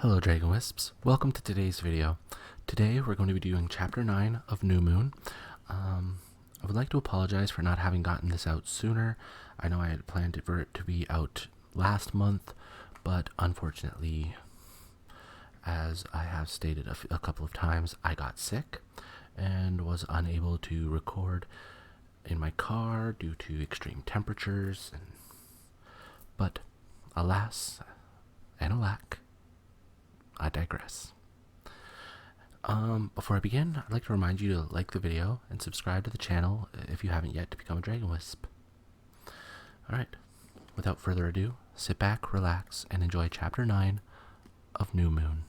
Hello Dragon Wisps, welcome to today's video. Today we're going to be doing Chapter 9 of New Moon. I would like to apologize for not having gotten this out sooner. I know I had planned for it to be out last month, but unfortunately, as I have stated a couple of times, I got sick and was unable to record in my car due to extreme temperatures. But alas and alack, I digress. Before I begin, I'd like to remind you to like the video and subscribe to the channel if you haven't yet to become a Dragon Wisp. Alright, without further ado, sit back, relax, and enjoy Chapter 9 of New Moon.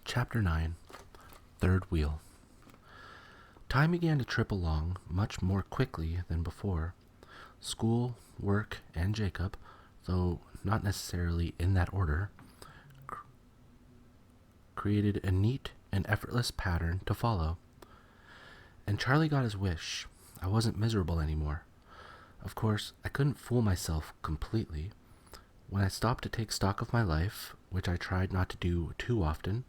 Chapter 9, Third Wheel. Time began to trip along much more quickly than before. School, work, and Jacob, though not necessarily in that order, created a neat and effortless pattern to follow. And Charlie got his wish. I wasn't miserable anymore. Of course, I couldn't fool myself completely. When I stopped to take stock of my life, which I tried not to do too often,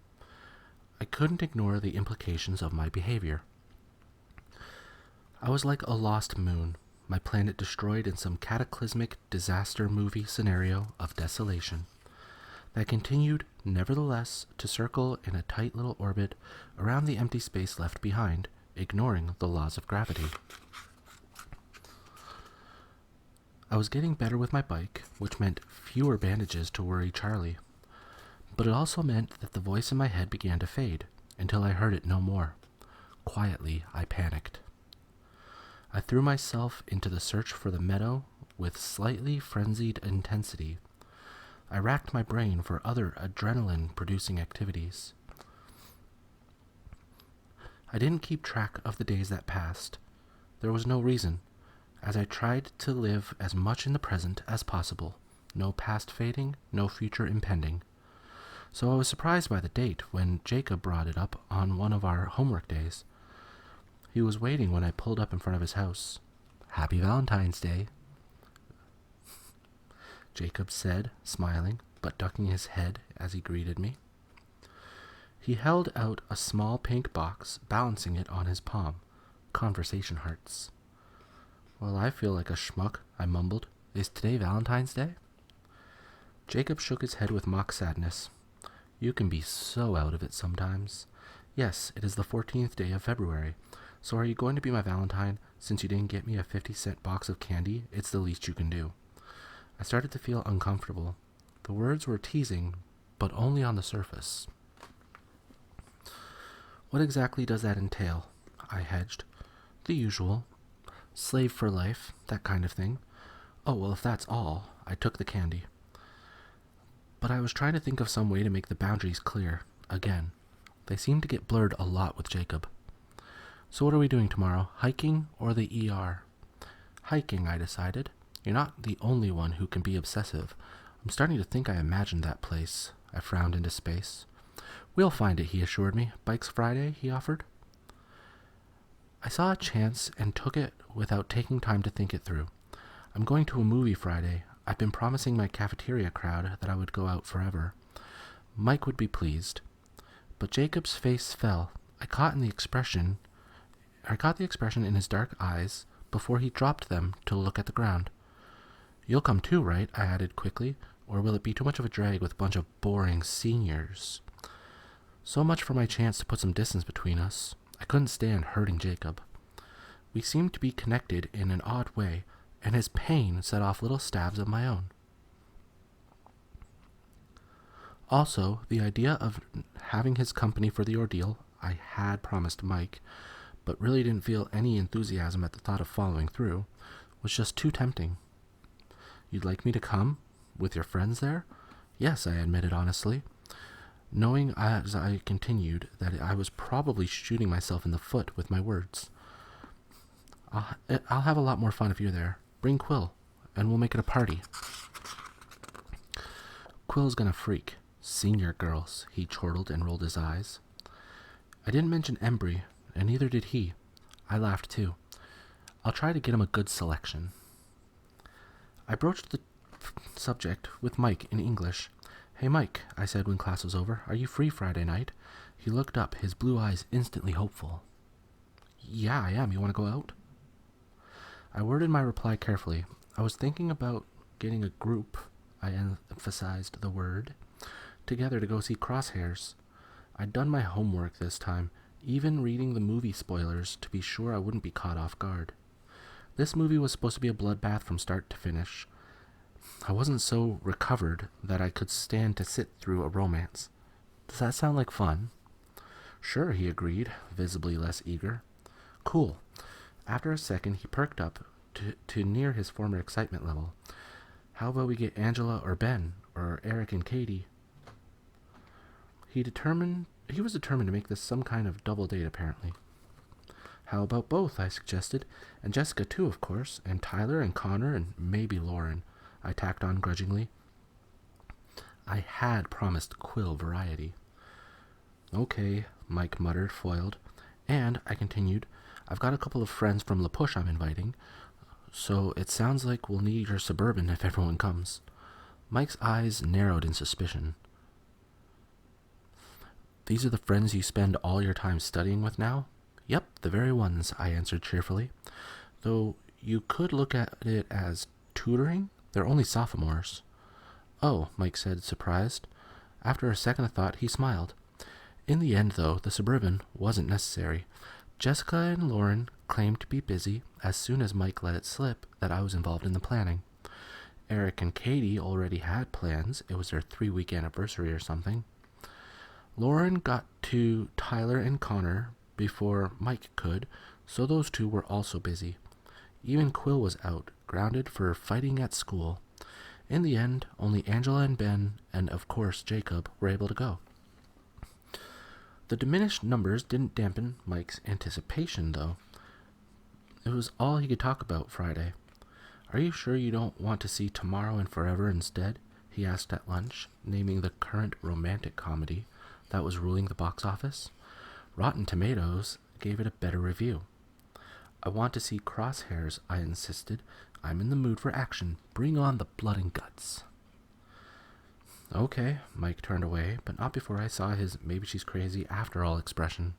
I couldn't ignore the implications of my behavior. I was like a lost moon, my planet destroyed in some cataclysmic disaster movie scenario of desolation that continued, nevertheless, to circle in a tight little orbit around the empty space left behind, ignoring the laws of gravity. I was getting better with my bike, which meant fewer bandages to worry Charlie, but it also meant that the voice in my head began to fade, until I heard it no more. Quietly, I panicked. I threw myself into the search for the meadow with slightly frenzied intensity. I racked my brain for other adrenaline-producing activities. I didn't keep track of the days that passed. There was no reason, as I tried to live as much in the present as possible. No past fading, no future impending. So I was surprised by the date when Jacob brought it up on one of our homework days. He was waiting when I pulled up in front of his house. "Happy Valentine's Day," Jacob said, smiling, but ducking his head as he greeted me. He held out a small pink box, balancing it on his palm. Conversation hearts. "Well, I feel like a schmuck," I mumbled. "Is today Valentine's Day?" Jacob shook his head with mock sadness. "You can be so out of it sometimes. Yes, it is the 14th day of February. So are you going to be my Valentine? Since you didn't get me a 50-cent box of candy, it's the least you can do." I started to feel uncomfortable. The words were teasing, but only on the surface. "What exactly does that entail?" I hedged. "The usual. Slave for life, that kind of thing." "Oh, well, if that's all," I took the candy. But I was trying to think of some way to make the boundaries clear. Again, they seemed to get blurred a lot with Jacob. "So what are we doing tomorrow? Hiking or the ER?" "Hiking," I decided. "You're not the only one who can be obsessive. I'm starting to think I imagined that place." I frowned into space. "We'll find it," he assured me. "Bikes Friday," he offered. I saw a chance and took it without taking time to think it through. "I'm going to a movie Friday. I've been promising my cafeteria crowd that I would go out forever. Mike would be pleased." But Jacob's face fell. I caught the expression in his dark eyes before he dropped them to look at the ground. "You'll come too, right?" I added quickly. "Or will it be too much of a drag with a bunch of boring seniors?" So much for my chance to put some distance between us. I couldn't stand hurting Jacob. We seemed to be connected in an odd way, and his pain set off little stabs of my own. Also, the idea of having his company for the ordeal I had promised Mike, but really didn't feel any enthusiasm at the thought of following through, was just too tempting. "You'd like me to come? With your friends there?" "Yes," I admitted honestly, knowing as I continued that I was probably shooting myself in the foot with my words. I'll have a lot more fun if you're there. Bring Quill, and we'll make it a party." "Quill's gonna freak. Senior girls," he chortled and rolled his eyes. I didn't mention Embry, and neither did he. I laughed too. "I'll try to get him a good selection." I broached the subject with Mike in English. "Hey, Mike," I said when class was over, "are you free Friday night?" He looked up, his blue eyes instantly hopeful. "Yeah, I am. You want to go out?" I worded my reply carefully. I was thinking about getting a group, I emphasized the word, together to go see Crosshairs. I'd done my homework this time, even reading the movie spoilers to be sure I wouldn't be caught off guard. This movie was supposed to be a bloodbath from start to finish. I wasn't so recovered that I could stand to sit through a romance. Does that sound like fun? Sure, he agreed, visibly less eager. Cool. After a second, he perked up to near his former excitement level. How about we get Angela or Ben, or Eric and Katie? He was determined to make this some kind of double date, apparently. How about both, I suggested, and Jessica too, of course, and Tyler and Connor and maybe Lauren, I tacked on grudgingly. I had promised Quill variety. Okay, Mike muttered, foiled. And, I continued, I've got a couple of friends from La Push I'm inviting, so it sounds like we'll need your Suburban if everyone comes. Mike's eyes narrowed in suspicion. These are the friends you spend all your time studying with now? Yep, the very ones, I answered cheerfully. Though you could look at it as tutoring. They're only sophomores. Oh, Mike said, surprised. After a second of thought, he smiled. In the end, though, the Suburban wasn't necessary. Jessica and Lauren claimed to be busy as soon as Mike let it slip that I was involved in the planning. Eric and Katie already had plans. It was their 3-week anniversary or something. Lauren got to Tyler and Connor before Mike could, so those two were also busy. Even Quill was out, grounded for fighting at school. In the end, only Angela and Ben, and of course Jacob, were able to go. The diminished numbers didn't dampen Mike's anticipation, though. It was all he could talk about Friday. Are you sure you don't want to see Tomorrow and Forever instead? He asked at lunch, naming the current romantic comedy that was ruling the box office. Rotten Tomatoes gave it a better review. I want to see Crosshairs, I insisted. I'm in the mood for action. Bring on the blood and guts. Okay, Mike turned away, but not before I saw his maybe she's crazy after all expression.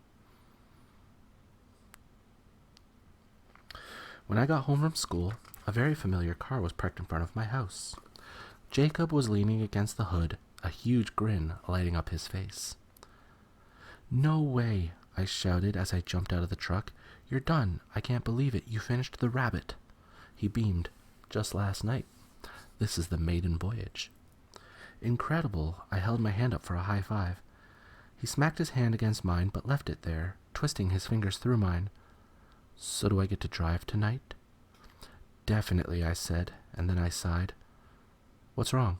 When I got home from school, a very familiar car was parked in front of my house. Jacob was leaning against the hood, a huge grin lighting up his face. No way, I shouted as I jumped out of the truck. You're done. I can't believe it. You finished The Rabbit. He beamed. Just last night. This is the maiden voyage. Incredible. I held my hand up for a high five. He smacked his hand against mine but left it there, twisting his fingers through mine. So do I get to drive tonight? Definitely, I said, and then I sighed. What's wrong?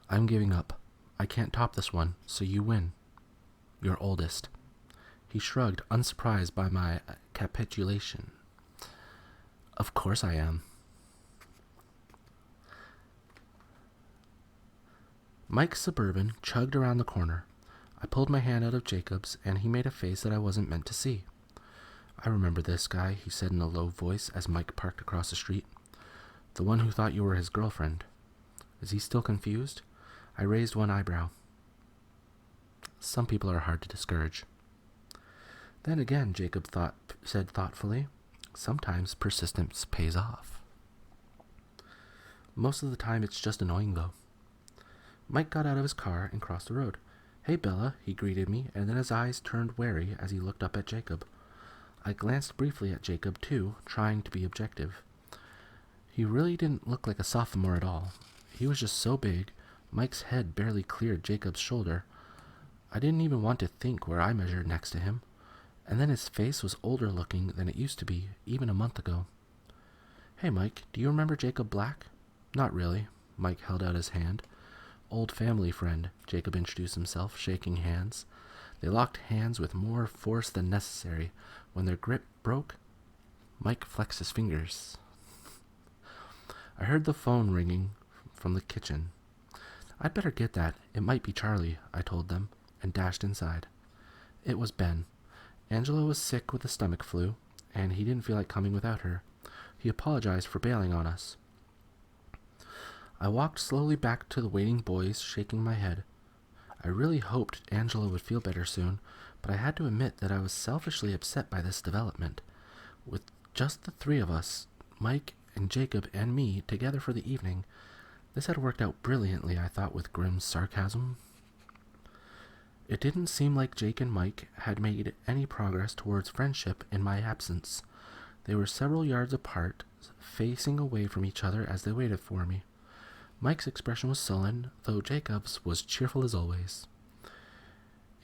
I'm giving up. I can't top this one, so you win. You're oldest. He shrugged, unsurprised by my capitulation. Of course I am. Mike's Suburban chugged around the corner. I pulled my hand out of Jacob's, and he made a face that I wasn't meant to see. I remember this guy, he said in a low voice as Mike parked across the street. The one who thought you were his girlfriend. Is he still confused? I raised one eyebrow. Some people are hard to discourage. Then again, Jacob said thoughtfully, sometimes persistence pays off. Most of the time it's just annoying, though. Mike got out of his car and crossed the road. Hey, Bella, he greeted me, and then his eyes turned wary as he looked up at Jacob. I glanced briefly at Jacob, too, trying to be objective. He really didn't look like a sophomore at all. He was just so big, Mike's head barely cleared Jacob's shoulder. I didn't even want to think where I measured next to him. And then his face was older looking than it used to be, even a month ago. Hey, Mike, do you remember Jacob Black? Not really. Mike held out his hand. Old family friend, Jacob introduced himself, shaking hands. They locked hands with more force than necessary. When their grip broke, Mike flexed his fingers. I heard the phone ringing from the kitchen. I'd better get that. It might be Charlie, I told them, and dashed inside. It was Ben. Angela was sick with the stomach flu, and he didn't feel like coming without her. He apologized for bailing on us. I walked slowly back to the waiting boys, shaking my head. I really hoped Angela would feel better soon, but I had to admit that I was selfishly upset by this development. With just the three of us, Mike and Jacob and me, together for the evening, this had worked out brilliantly, I thought with grim sarcasm. It didn't seem like Jake and Mike had made any progress towards friendship in my absence. They were several yards apart, facing away from each other as they waited for me. Mike's expression was sullen, though Jacob's was cheerful as always.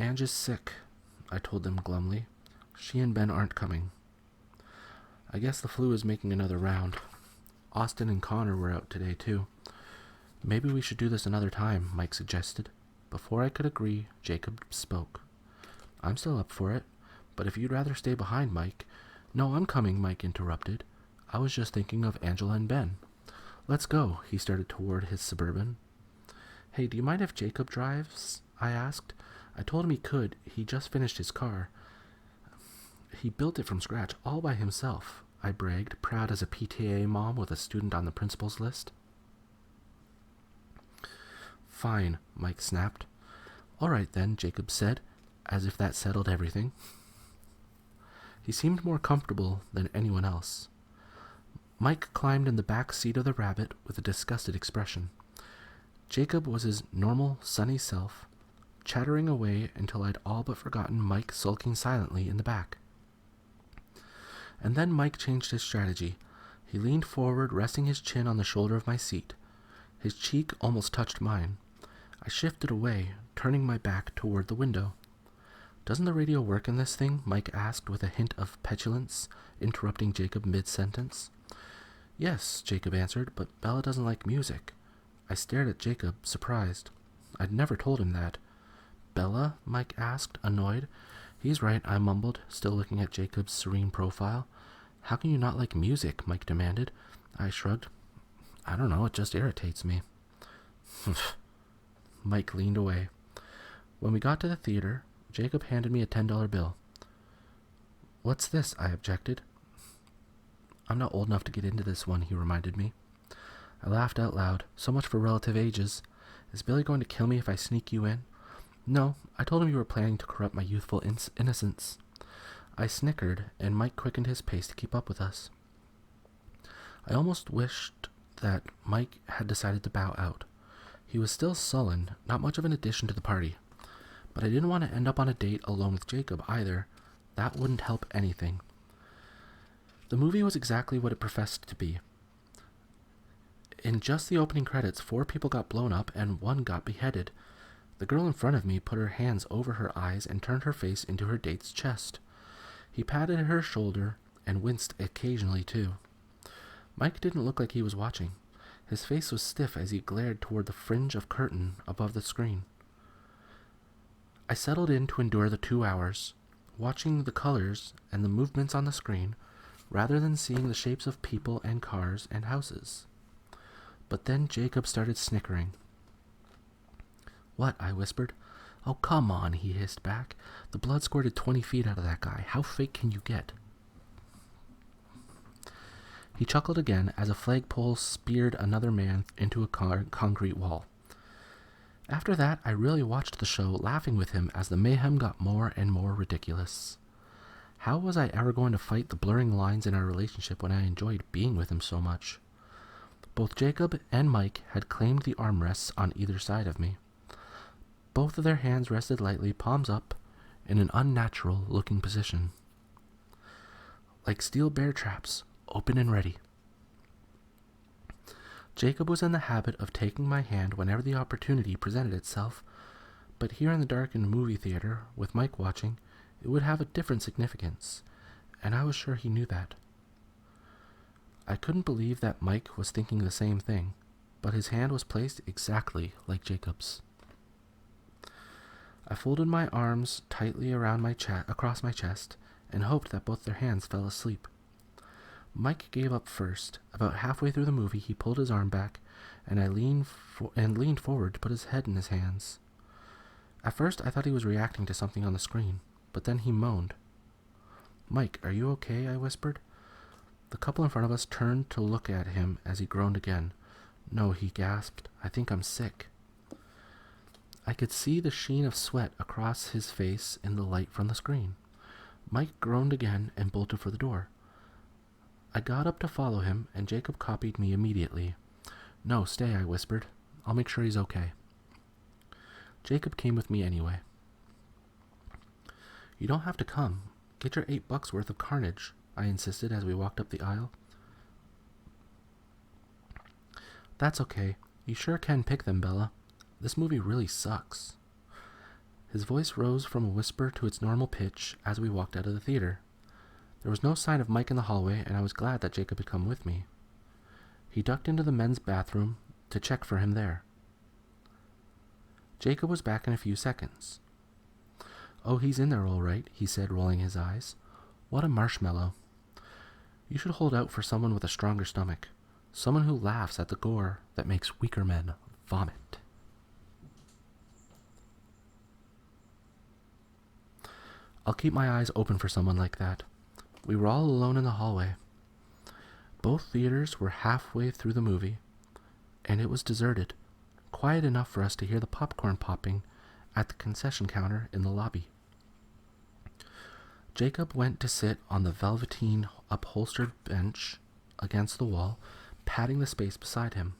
Ange is sick, I told them glumly. She and Ben aren't coming. I guess the flu is making another round. Austin and Connor were out today, too. Maybe we should do this another time, Mike suggested. Before I could agree, Jacob spoke. I'm still up for it, but if you'd rather stay behind, Mike... No, I'm coming, Mike interrupted. I was just thinking of Angela and Ben. Let's go, he started toward his Suburban. Hey, do you mind if Jacob drives? I asked. I told him he could. He just finished his car. He built it from scratch, all by himself, I bragged, proud as a PTA mom with a student on the principal's list. Fine, Mike snapped. All right then, Jacob said, as if that settled everything. He seemed more comfortable than anyone else. Mike climbed in the back seat of the Rabbit with a disgusted expression. Jacob was his normal, sunny self, chattering away until I'd all but forgotten Mike sulking silently in the back. And then Mike changed his strategy. He leaned forward, resting his chin on the shoulder of my seat. His cheek almost touched mine. I shifted away, turning my back toward the window. Doesn't the radio work in this thing? Mike asked with a hint of petulance, interrupting Jacob mid-sentence. Yes, Jacob answered, but Bella doesn't like music. I stared at Jacob, surprised. I'd never told him that. Bella? Mike asked, annoyed. He's right, I mumbled, still looking at Jacob's serene profile. How can you not like music? Mike demanded. I shrugged. I don't know, it just irritates me. Mike leaned away. When we got to the theater, Jacob handed me a $10 bill. What's this? I objected. I'm not old enough to get into this one, he reminded me. I laughed out loud. So much for relative ages. Is Billy going to kill me if I sneak you in? No, I told him you were planning to corrupt my youthful innocence. I snickered, and Mike quickened his pace to keep up with us. I almost wished that Mike had decided to bow out. He was still sullen, not much of an addition to the party. But I didn't want to end up on a date alone with Jacob either. That wouldn't help anything. The movie was exactly what it professed to be. In just the opening credits, 4 people got blown up and 1 got beheaded. The girl in front of me put her hands over her eyes and turned her face into her date's chest. He patted her shoulder and winced occasionally too. Mike didn't look like he was watching. His face was stiff as he glared toward the fringe of curtain above the screen. I settled in to endure the 2 hours, watching the colors and the movements on the screen, rather than seeing the shapes of people and cars and houses. But then Jacob started snickering. What? I whispered. Oh, come on, he hissed back. The blood squirted 20 feet out of that guy. How fake can you get? He chuckled again as a flagpole speared another man into a concrete wall. After that, I really watched the show, laughing with him as the mayhem got more and more ridiculous. How was I ever going to fight the blurring lines in our relationship when I enjoyed being with him so much? Both Jacob and Mike had claimed the armrests on either side of me. Both of their hands rested lightly, palms up, in an unnatural-looking position. Like steel bear traps, open and ready. Jacob was in the habit of taking my hand whenever the opportunity presented itself, but here in the darkened movie theater, with Mike watching, it would have a different significance, and I was sure he knew that. I couldn't believe that Mike was thinking the same thing, but his hand was placed exactly like Jacob's. I folded my arms tightly around across my chest and hoped that both their hands fell asleep. Mike gave up first. About halfway through the movie, he pulled his arm back, and I leaned forward to put his head in his hands. At first, I thought he was reacting to something on the screen, but then he moaned. Mike, are you okay? I whispered. The couple in front of us turned to look at him as he groaned again. No, he gasped. I think I'm sick. I could see the sheen of sweat across his face in the light from the screen. Mike groaned again and bolted for the door. I got up to follow him, and Jacob copied me immediately. No, stay, I whispered. I'll make sure he's okay. Jacob came with me anyway. You don't have to come. Get your $8 worth of carnage, I insisted as we walked up the aisle. That's okay. You sure can pick them, Bella. This movie really sucks. His voice rose from a whisper to its normal pitch as we walked out of the theater. There was no sign of Mike in the hallway, and I was glad that Jacob had come with me. He ducked into the men's bathroom to check for him there. Jacob was back in a few seconds. Oh, he's in there all right, he said, rolling his eyes. What a marshmallow. You should hold out for someone with a stronger stomach. Someone who laughs at the gore that makes weaker men vomit. I'll keep my eyes open for someone like that. We were all alone in the hallway. Both theaters were halfway through the movie, and it was deserted, quiet enough for us to hear the popcorn popping at the concession counter in the lobby. Jacob went to sit on the velveteen upholstered bench against the wall, patting the space beside him.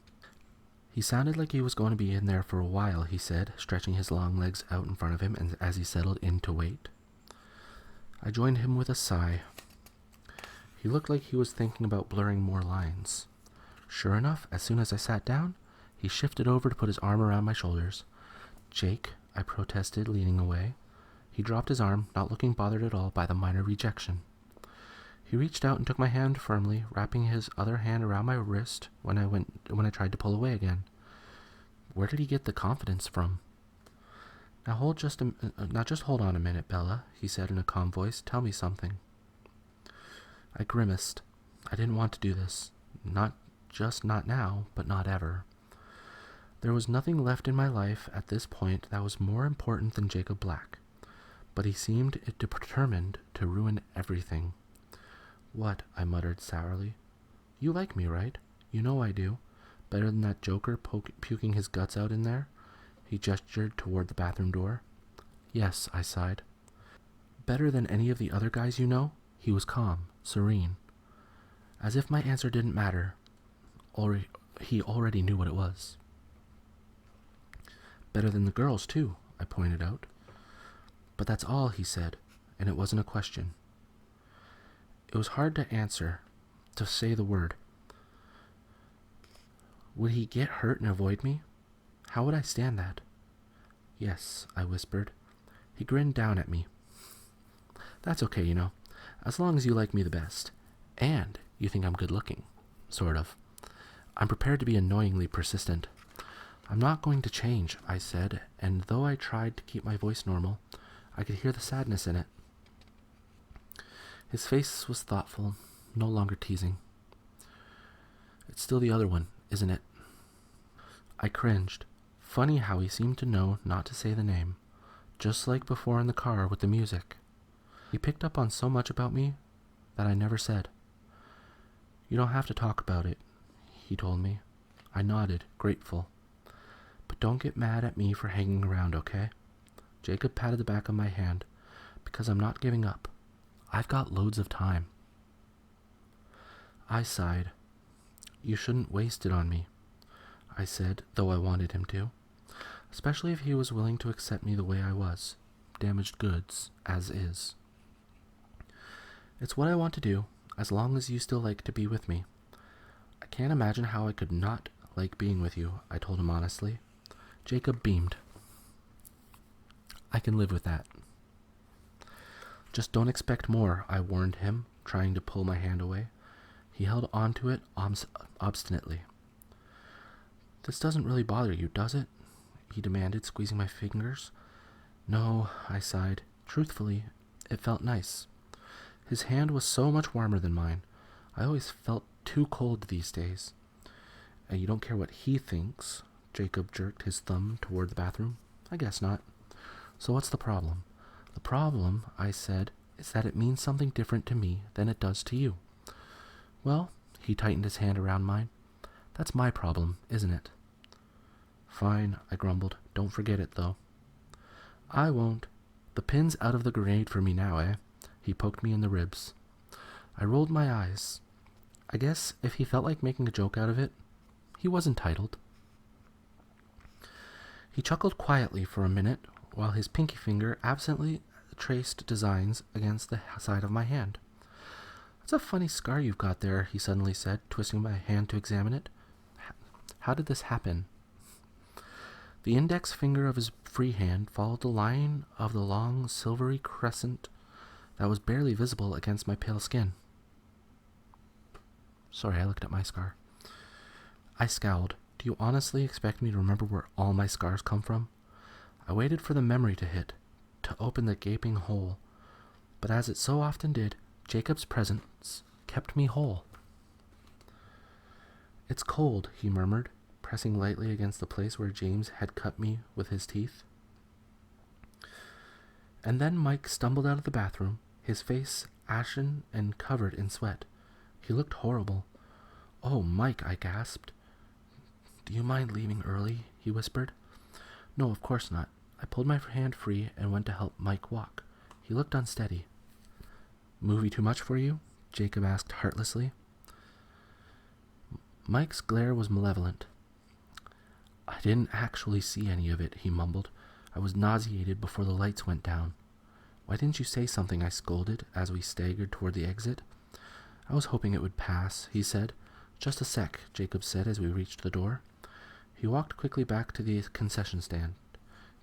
He sounded like he was going to be in there for a while, he said, stretching his long legs out in front of him and as he settled in to wait. I joined him with a sigh. He looked like he was thinking about blurring more lines. Sure enough, as soon as I sat down, he shifted over to put his arm around my shoulders. Jake, I protested, leaning away. He dropped his arm, not looking bothered at all by the minor rejection. He reached out and took my hand firmly, wrapping his other hand around my wrist when I tried to pull away again. Where did he get the confidence from? Now just hold on a minute, Bella, he said in a calm voice. Tell me something. I grimaced. I didn't want to do this. Not now, but not ever. There was nothing left in my life at this point that was more important than Jacob Black, but he seemed determined to ruin everything. What? I muttered sourly. You like me, right? You know I do. Better than that joker puking his guts out in there? He gestured toward the bathroom door. Yes, I sighed. Better than any of the other guys you know? He was calm, serene. As if my answer didn't matter. He already knew what it was. Better than the girls, too, I pointed out. But that's all, he said, and it wasn't a question. It was hard to answer, to say the word. Would he get hurt and avoid me? How would I stand that? Yes, I whispered. He grinned down at me. That's okay, you know, as long as you like me the best. And you think I'm good looking. Sort of. I'm prepared to be annoyingly persistent. I'm not going to change, I said, and though I tried to keep my voice normal, I could hear the sadness in it. His face was thoughtful, no longer teasing. It's still the other one, isn't it? I cringed. Funny how he seemed to know not to say the name, just like before in the car with the music. He picked up on so much about me that I never said. You don't have to talk about it, he told me. I nodded, grateful. But don't get mad at me for hanging around, okay? Jacob patted the back of my hand, because I'm not giving up. I've got loads of time. I sighed. You shouldn't waste it on me, I said, though I wanted him to. Especially if he was willing to accept me the way I was, damaged goods, as is. It's what I want to do, as long as you still like to be with me. I can't imagine how I could not like being with you, I told him honestly. Jacob beamed. I can live with that. Just don't expect more, I warned him, trying to pull my hand away. He held onto it obstinately. This doesn't really bother you, does it? He demanded, squeezing my fingers. No, I sighed. Truthfully, it felt nice. His hand was so much warmer than mine. I always felt too cold these days. And you don't care what he thinks? Jacob jerked his thumb toward the bathroom. I guess not. So what's the problem? The problem, I said, is that it means something different to me than it does to you. Well, he tightened his hand around mine. That's my problem, isn't it? Fine, I grumbled. Don't forget it, though. I won't. The pin's out of the grenade for me now, eh? He poked me in the ribs. I rolled my eyes. I guess if he felt like making a joke out of it, he was entitled. He chuckled quietly for a minute while his pinky finger absently traced designs against the side of my hand. That's a funny scar you've got there, he suddenly said, twisting my hand to examine it. How did this happen? The index finger of his free hand followed the line of the long silvery crescent that was barely visible against my pale skin. Sorry, I looked at my scar. I scowled. Do you honestly expect me to remember where all my scars come from? I waited for the memory to hit, to open the gaping hole, but as it so often did, Jacob's presence kept me whole. It's cold, he murmured, pressing lightly against the place where James had cut me with his teeth. And then Mike stumbled out of the bathroom, his face ashen and covered in sweat. He looked horrible. Oh, Mike, I gasped. Do you mind leaving early? He whispered. No, of course not. I pulled my hand free and went to help Mike walk. He looked unsteady. Movie too much for you? Jacob asked heartlessly. Mike's glare was malevolent. I didn't actually see any of it, he mumbled. I was nauseated before the lights went down. Why didn't you say something? I scolded as we staggered toward the exit. I was hoping it would pass, he said. Just a sec, Jacob said as we reached the door. He walked quickly back to the concession stand.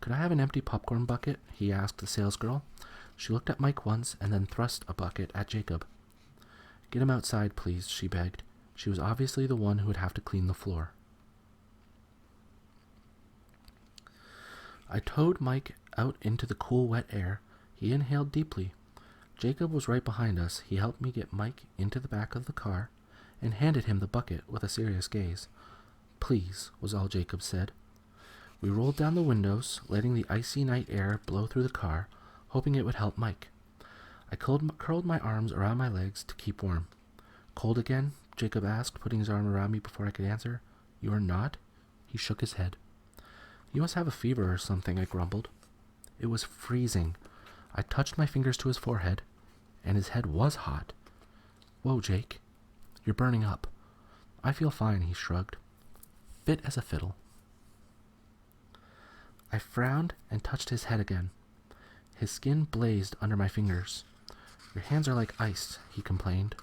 Could I have an empty popcorn bucket? He asked the salesgirl. She looked at Mike once and then thrust a bucket at Jacob. Get him outside, please, she begged. She was obviously the one who would have to clean the floor. I towed Mike out into the cool, wet air. He inhaled deeply. Jacob was right behind us. He helped me get Mike into the back of the car and handed him the bucket with a serious gaze. Please, was all Jacob said. We rolled down the windows, letting the icy night air blow through the car, hoping it would help Mike. I curled my arms around my legs to keep warm. Cold again? Jacob asked, putting his arm around me before I could answer. You are not? He shook his head. You must have a fever or something, I grumbled. It was freezing. I touched my fingers to his forehead, and his head was hot. Whoa, Jake. You're burning up. I feel fine, he shrugged. Fit as a fiddle. I frowned and touched his head again. His skin blazed under my fingers. Your hands are like ice, he complained.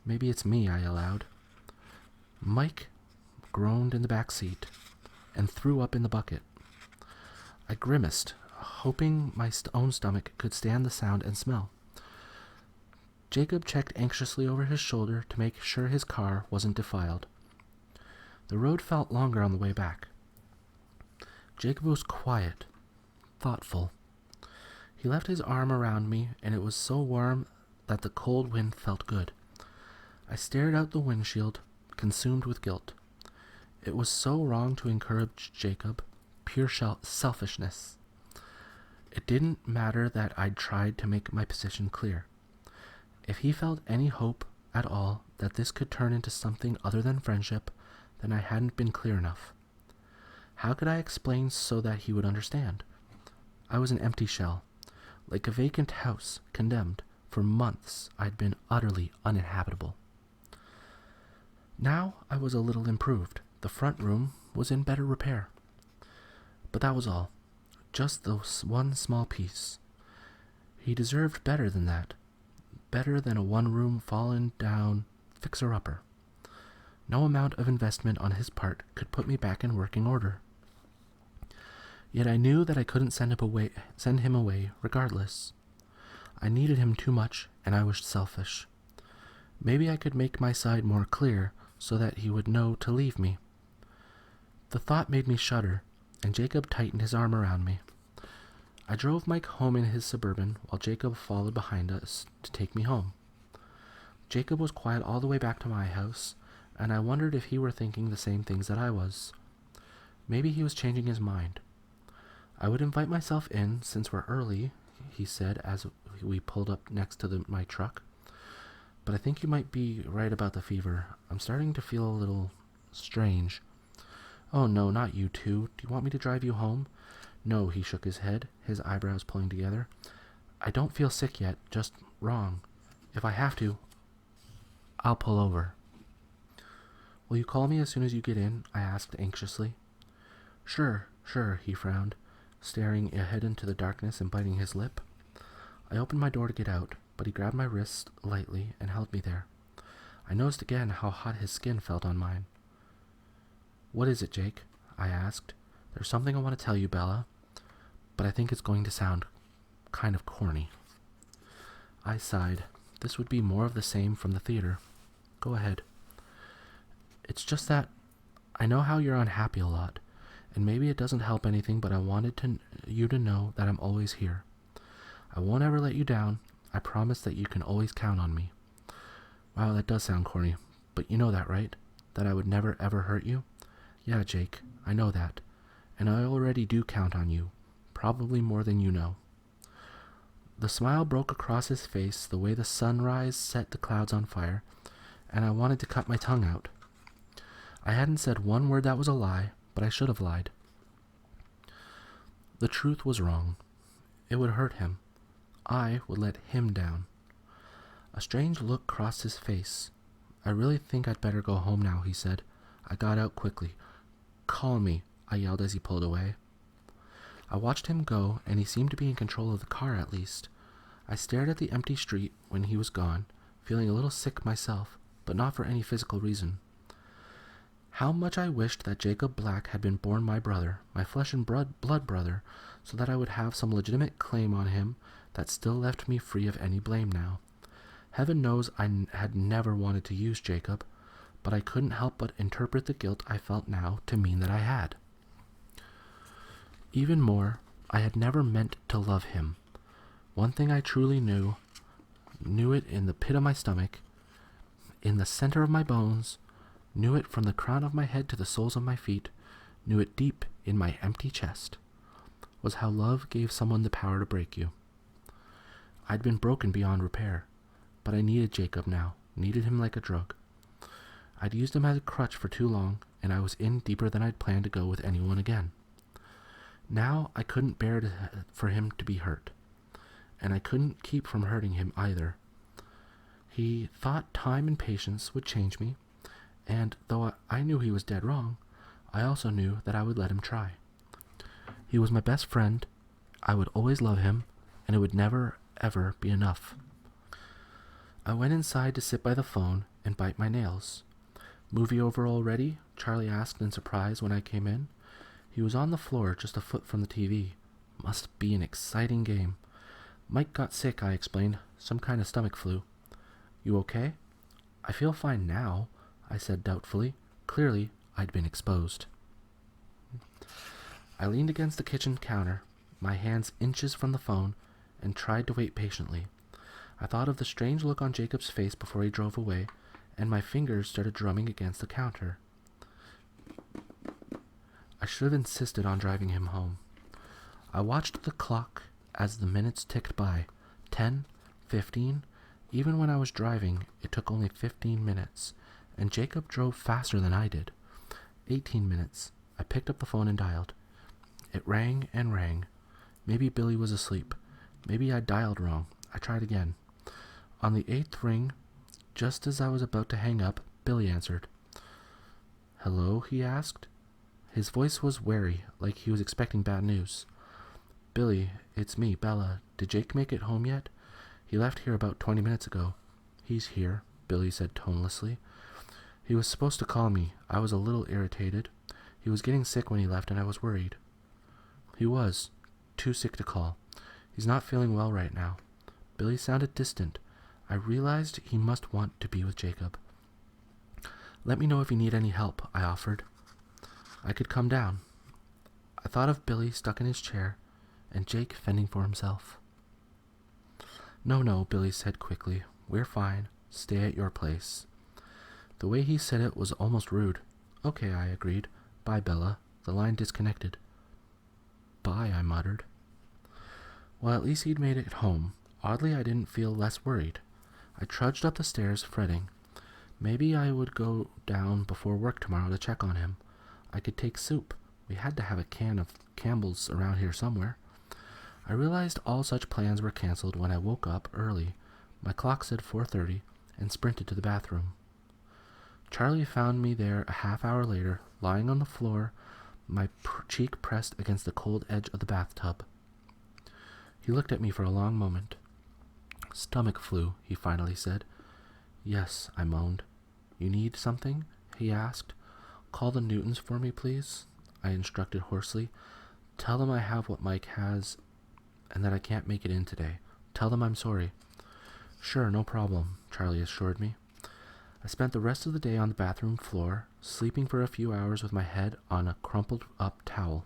Maybe it's me, I allowed. Mike groaned in the back seat and threw up in the bucket. I grimaced, hoping my own stomach could stand the sound and smell. Jacob checked anxiously over his shoulder to make sure his car wasn't defiled. The road felt longer on the way back. Jacob was quiet, thoughtful. He left his arm around me, and it was so warm that the cold wind felt good. I stared out the windshield, consumed with guilt. It was so wrong to encourage Jacob, pure selfishness. It didn't matter that I'd tried to make my position clear. If he felt any hope at all that this could turn into something other than friendship, then I hadn't been clear enough. How could I explain so that he would understand? I was an empty shell, like a vacant house, condemned. For months I'd been utterly uninhabitable. Now I was a little improved. The front room was in better repair. But that was all. Just those one small piece. He deserved better than that. Better than a one-room, fallen-down fixer-upper. No amount of investment on his part could put me back in working order. Yet I knew that I couldn't send him away regardless. I needed him too much, and I was selfish. Maybe I could make my side more clear so that he would know to leave me. The thought made me shudder, and Jacob tightened his arm around me. I drove Mike home in his Suburban while Jacob followed behind us to take me home. Jacob was quiet all the way back to my house, and I wondered if he were thinking the same things that I was. Maybe he was changing his mind. I would invite myself in since we're early, he said as we pulled up next to my truck. but I think you might be right about the fever. I'm starting to feel a little strange. Oh no, not you two. Do you want me to drive you home? No, he shook his head, his eyebrows pulling together. I don't feel sick yet, just wrong. If I have to, I'll pull over. Will you call me as soon as you get in? I asked anxiously. Sure, he frowned, staring ahead into the darkness and biting his lip. I opened my door to get out, but he grabbed my wrist lightly and held me there. I noticed again how hot his skin felt on mine. What is it, Jake? I asked. There's something I want to tell you, Bella, but I think it's going to sound kind of corny. I sighed. This would be more of the same from the theater. Go ahead. It's just that I know how you're unhappy a lot, and maybe it doesn't help anything, but I wanted you to know that I'm always here. I won't ever let you down. I promise that you can always count on me. Wow, that does sound corny, but you know that, right? That I would never ever hurt you? Yeah, Jake, I know that, and I already do count on you, probably more than you know. The smile broke across his face the way the sunrise set the clouds on fire, and I wanted to cut my tongue out. I hadn't said one word that was a lie, but I should have lied. The truth was wrong. It would hurt him. I would let him down. A strange look crossed his face. I really think I'd better go home now, he said. I got out quickly. Call me, I yelled as he pulled away. I watched him go, and he seemed to be in control of the car at least. I stared at the empty street when he was gone, feeling a little sick myself, but not for any physical reason. How much I wished that Jacob Black had been born my brother, my flesh and blood brother, so that I would have some legitimate claim on him that still left me free of any blame now. Heaven knows I had never wanted to use Jacob, but I couldn't help but interpret the guilt I felt now to mean that I had. Even more, I had never meant to love him. One thing I truly knew it in the pit of my stomach, in the center of my bones, knew it from the crown of my head to the soles of my feet, knew it deep in my empty chest, was how love gave someone the power to break you. I'd been broken beyond repair, but I needed Jacob now, needed him like a drug. I'd used him as a crutch for too long, and I was in deeper than I'd planned to go with anyone again. Now I couldn't bear for him to be hurt, and I couldn't keep from hurting him either. He thought time and patience would change me, and though I knew he was dead wrong, I also knew that I would let him try. He was my best friend, I would always love him, and it would never, ever be enough. I went inside to sit by the phone and bite my nails. Movie over already? Charlie asked in surprise when I came in. He was on the floor just a foot from the TV. Must be an exciting game. Mike got sick, I explained. Some kind of stomach flu. You okay? I feel fine now, I said doubtfully. Clearly, I'd been exposed. I leaned against the kitchen counter, my hands inches from the phone, and tried to wait patiently. I thought of the strange look on Jacob's face before he drove away, and my fingers started drumming against the counter. I should have insisted on driving him home. I watched the clock as the minutes ticked by. 10, 15. Even when I was driving, it took only 15 minutes, and Jacob drove faster than I did. 18 minutes. I picked up the phone and dialed. It rang and rang. Maybe Billy was asleep. Maybe I dialed wrong. I tried again. On the 8th ring, just as I was about to hang up, Billy answered. Hello, he asked. His voice was wary, like he was expecting bad news. Billy, it's me, Bella. Did Jake make it home yet? He left here about 20 minutes ago. He's here, Billy said tonelessly. He was supposed to call me. I was a little irritated. He was getting sick when he left, and I was worried. He was. Too sick to call. He's not feeling well right now. Billy sounded distant. I realized he must want to be with Jacob. Let me know if you need any help, I offered. I could come down. I thought of Billy stuck in his chair, and Jake fending for himself. No, Billy said quickly. We're fine. Stay at your place. The way he said it was almost rude. Okay, I agreed. Bye, Bella. The line disconnected. Bye, I muttered. Well, at least he'd made it home. Oddly, I didn't feel less worried. I trudged up the stairs, fretting. Maybe I would go down before work tomorrow to check on him. I could take soup. We had to have a can of Campbell's around here somewhere. I realized all such plans were cancelled when I woke up early. My clock said 4:30 and sprinted to the bathroom. Charlie found me there a half hour later, lying on the floor, my cheek pressed against the cold edge of the bathtub. He looked at me for a long moment. "Stomach flu," he finally said. "Yes," I moaned. "You need something?" he asked. "Call the Newtons for me, please," I instructed hoarsely. "Tell them I have what Mike has and that I can't make it in today. Tell them I'm sorry." "Sure, no problem," Charlie assured me. I spent the rest of the day on the bathroom floor, sleeping for a few hours with my head on a crumpled-up towel.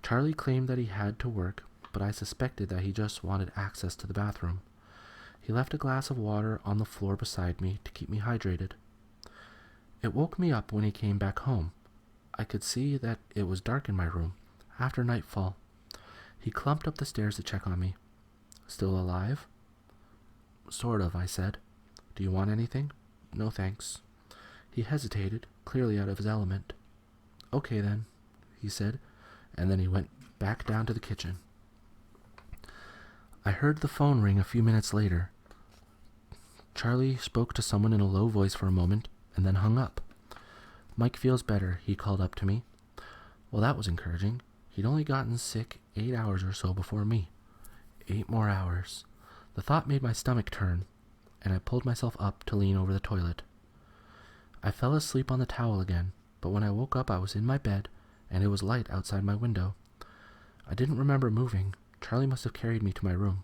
Charlie claimed that he had to work, but I suspected that he just wanted access to the bathroom. He left a glass of water on the floor beside me to keep me hydrated. It woke me up when he came back home. I could see that it was dark in my room, after nightfall. He clumped up the stairs to check on me. "Still alive?" "Sort of," I said. "Do you want anything?" "No, thanks." He hesitated, clearly out of his element. "Okay, then," he said, and then he went back down to the kitchen. I heard the phone ring a few minutes later. Charlie spoke to someone in a low voice for a moment, and then hung up. "Mike feels better," he called up to me. Well, that was encouraging. He'd only gotten sick 8 hours or so before me. 8 more hours. The thought made my stomach turn, and I pulled myself up to lean over the toilet. I fell asleep on the towel again, but when I woke up I was in my bed, and it was light outside my window. I didn't remember moving. Charlie must have carried me to my room.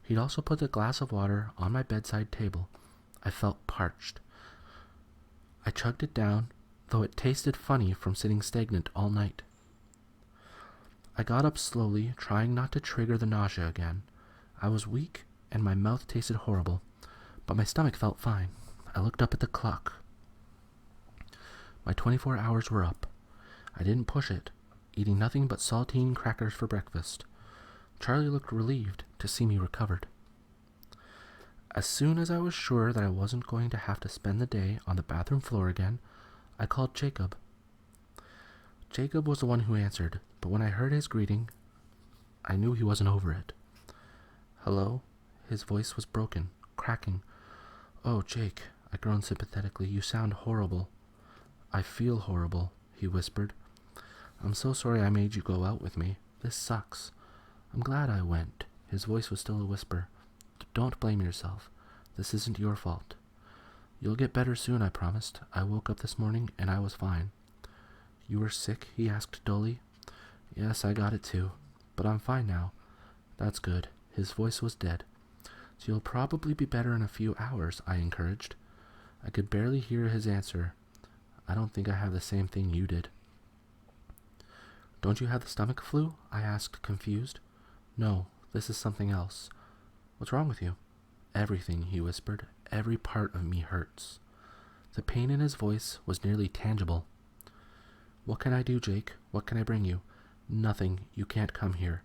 He'd also put the glass of water on my bedside table. I felt parched. I chugged it down, though it tasted funny from sitting stagnant all night. I got up slowly, trying not to trigger the nausea again. I was weak, and my mouth tasted horrible, but my stomach felt fine. I looked up at the clock. My 24 hours were up. I didn't push it, eating nothing but saltine crackers for breakfast. Charlie looked relieved to see me recovered. As soon as I was sure that I wasn't going to have to spend the day on the bathroom floor again, I called Jacob. Jacob was the one who answered, but when I heard his greeting, I knew he wasn't over it. "Hello?" His voice was broken, cracking. "Oh, Jake," I groaned sympathetically, "you sound horrible." "I feel horrible," he whispered. "I'm so sorry I made you go out with me. This sucks." "I'm glad I went." His voice was still a whisper. "Don't blame yourself. This isn't your fault." "You'll get better soon," I promised. "I woke up this morning and I was fine." "You were sick?" he asked dully. "Yes, I got it too. But I'm fine now." "That's good." His voice was dead. "So you'll probably be better in a few hours," I encouraged. I could barely hear his answer. "I don't think I have the same thing you did." "Don't you have the stomach flu?" I asked, confused. "No, this is something else." "What's wrong with you?" "Everything," he whispered. "Every part of me hurts." The pain in his voice was nearly tangible. "What can I do, Jake? What can I bring you?" "Nothing. You can't come here."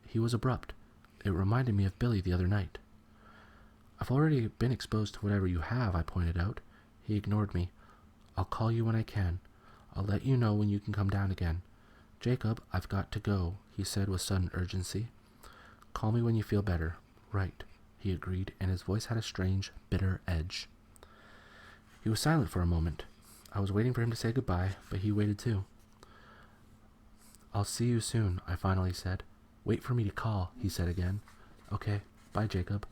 He was abrupt. It reminded me of Billy the other night. "I've already been exposed to whatever you have," I pointed out. He ignored me. "I'll call you when I can. I'll let you know when you can come down again." "Jacob, I've got to go," he said with sudden urgency. "Call me when you feel better." "Right," he agreed, and his voice had a strange, bitter edge. He was silent for a moment. I was waiting for him to say goodbye, but he waited too. "I'll see you soon," I finally said. "Wait for me to call," he said again. "Okay, bye, Jacob."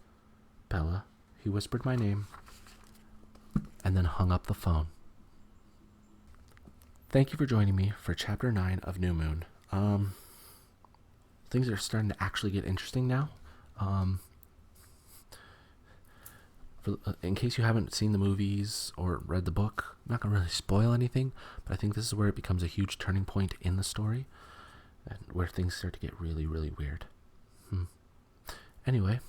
"Bella," he whispered my name, and then hung up the phone. Thank you for joining me for Chapter 9 of New Moon. Things are starting to actually get interesting now. In case you haven't seen the movies or read the book, I'm not going to really spoil anything, but I think this is where it becomes a huge turning point in the story, and where things start to get really, really weird. Anyway,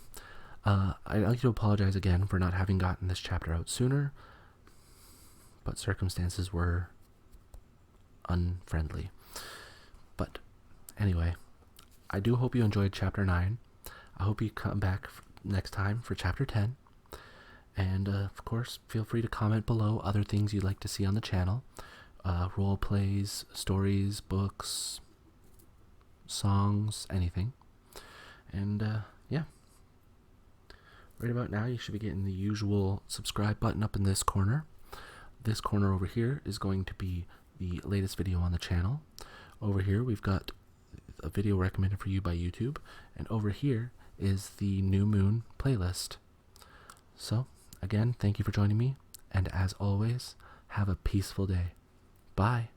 I'd like to apologize again for not having gotten this chapter out sooner, but circumstances were unfriendly. But anyway, I do hope you enjoyed Chapter 9. I hope you come back next time for Chapter 10. And of course, feel free to comment below other things you'd like to see on the channel. Role plays, stories, books, songs, anything. And yeah, right about now you should be getting the usual subscribe button up in this corner. This corner over here is going to be the latest video on the channel. Over here we've got a video recommended for you by YouTube, and over here is the New Moon playlist. So again, thank you for joining me, and as always, have a peaceful day. Bye.